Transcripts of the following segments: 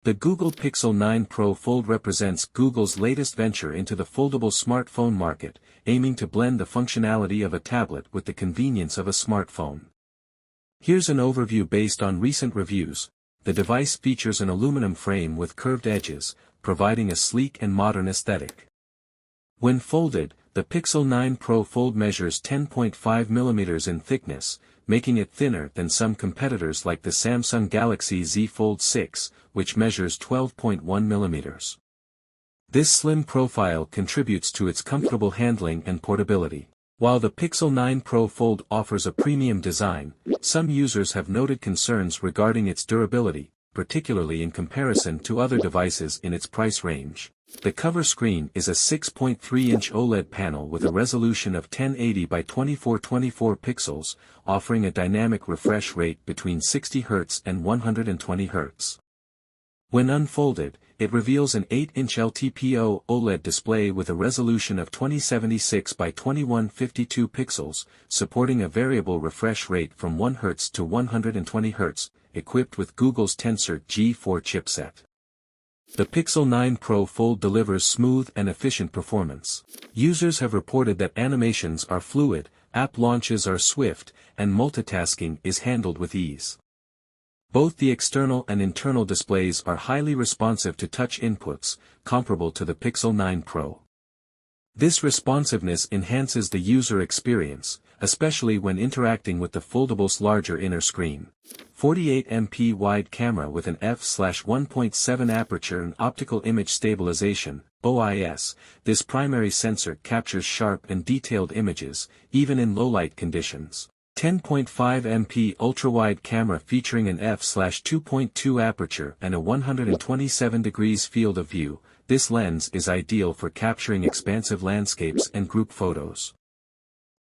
The Google Pixel 9 Pro Fold represents Google's latest venture into the foldable smartphone market, aiming to blend the functionality of a tablet with the convenience of a smartphone. Here's an overview based on recent reviews. The device features an aluminum frame with curved edges, providing a sleek and modern aesthetic. When folded, the Pixel 9 Pro Fold measures 10.5 mm in thickness, making it thinner than some competitors like the Samsung Galaxy Z Fold 6, which measures 12.1 mm. This slim profile contributes to its comfortable handling and portability. While the Pixel 9 Pro Fold offers a premium design, some users have noted concerns regarding its durability, particularly in comparison to other devices in its price range. The cover screen is a 6.3-inch OLED panel with a resolution of 1080 by 2424 pixels, offering a dynamic refresh rate between 60 Hz and 120 Hz. When unfolded, it reveals an 8-inch LTPO OLED display with a resolution of 2076 by 2152 pixels, supporting a variable refresh rate from 1 Hz to 120 Hz, equipped with Google's Tensor G4 chipset. The Pixel 9 Pro Fold delivers smooth and efficient performance. Users have reported that animations are fluid, app launches are swift, and multitasking is handled with ease. Both the external and internal displays are highly responsive to touch inputs, comparable to the Pixel 9 Pro. This responsiveness enhances the user experience, especially when interacting with the foldable's larger inner screen. 48MP wide camera with an f/1.7 aperture and optical image stabilization, OIS, this primary sensor captures sharp and detailed images, even in low-light conditions. 10.5MP ultra-wide camera featuring an f/2.2 aperture and a 127 degrees field of view, this lens is ideal for capturing expansive landscapes and group photos.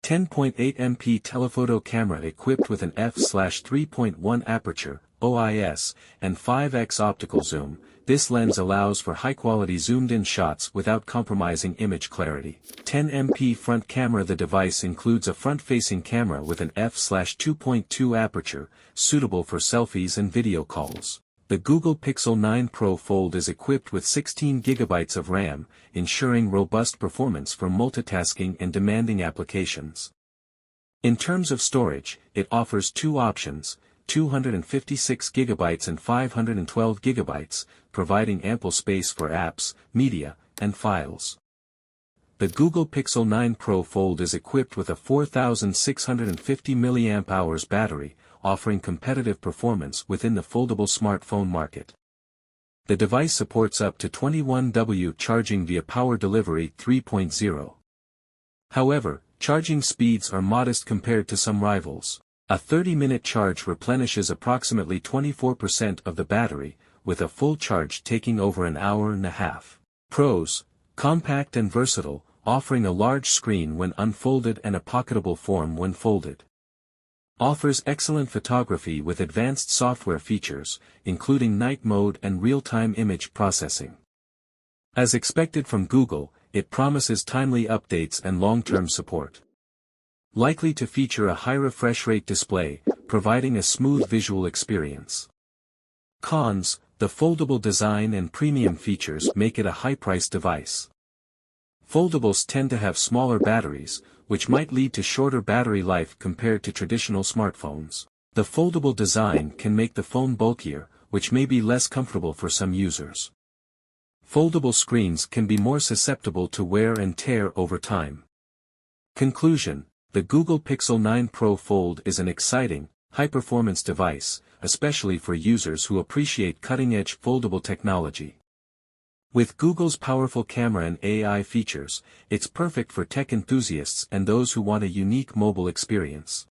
10.8MP telephoto camera equipped with an f/3.1 aperture, OIS, and 5x optical zoom, this lens allows for high-quality zoomed-in shots without compromising image clarity. 10MP front camera. The device includes a front-facing camera with an f/2.2 aperture, suitable for selfies and video calls. The Google Pixel 9 Pro Fold is equipped with 16 GB of RAM, ensuring robust performance for multitasking and demanding applications. In terms of storage, it offers two options, 256 GB and 512 GB, providing ample space for apps, media, and files. The Google Pixel 9 Pro Fold is equipped with a 4650 mAh battery, offering competitive performance within the foldable smartphone market. The device supports up to 21W charging via Power Delivery 3.0. However, charging speeds are modest compared to some rivals. A 30-minute charge replenishes approximately 24% of the battery, with a full charge taking over an hour and a half. Pros: compact and versatile, offering a large screen when unfolded and a pocketable form when folded. Offers excellent photography with advanced software features, including night mode and real-time image processing. As expected from Google, it promises timely updates and long-term support. Likely to feature a high refresh rate display, providing a smooth visual experience. Cons: the foldable design and premium features make it a high-priced device. Foldables tend to have smaller batteries, which might lead to shorter battery life compared to traditional smartphones. The foldable design can make the phone bulkier, which may be less comfortable for some users. Foldable screens can be more susceptible to wear and tear over time. Conclusion: the Google Pixel 9 Pro Fold is an exciting, high-performance device, especially for users who appreciate cutting-edge foldable technology. With Google's powerful camera and AI features, it's perfect for tech enthusiasts and those who want a unique mobile experience.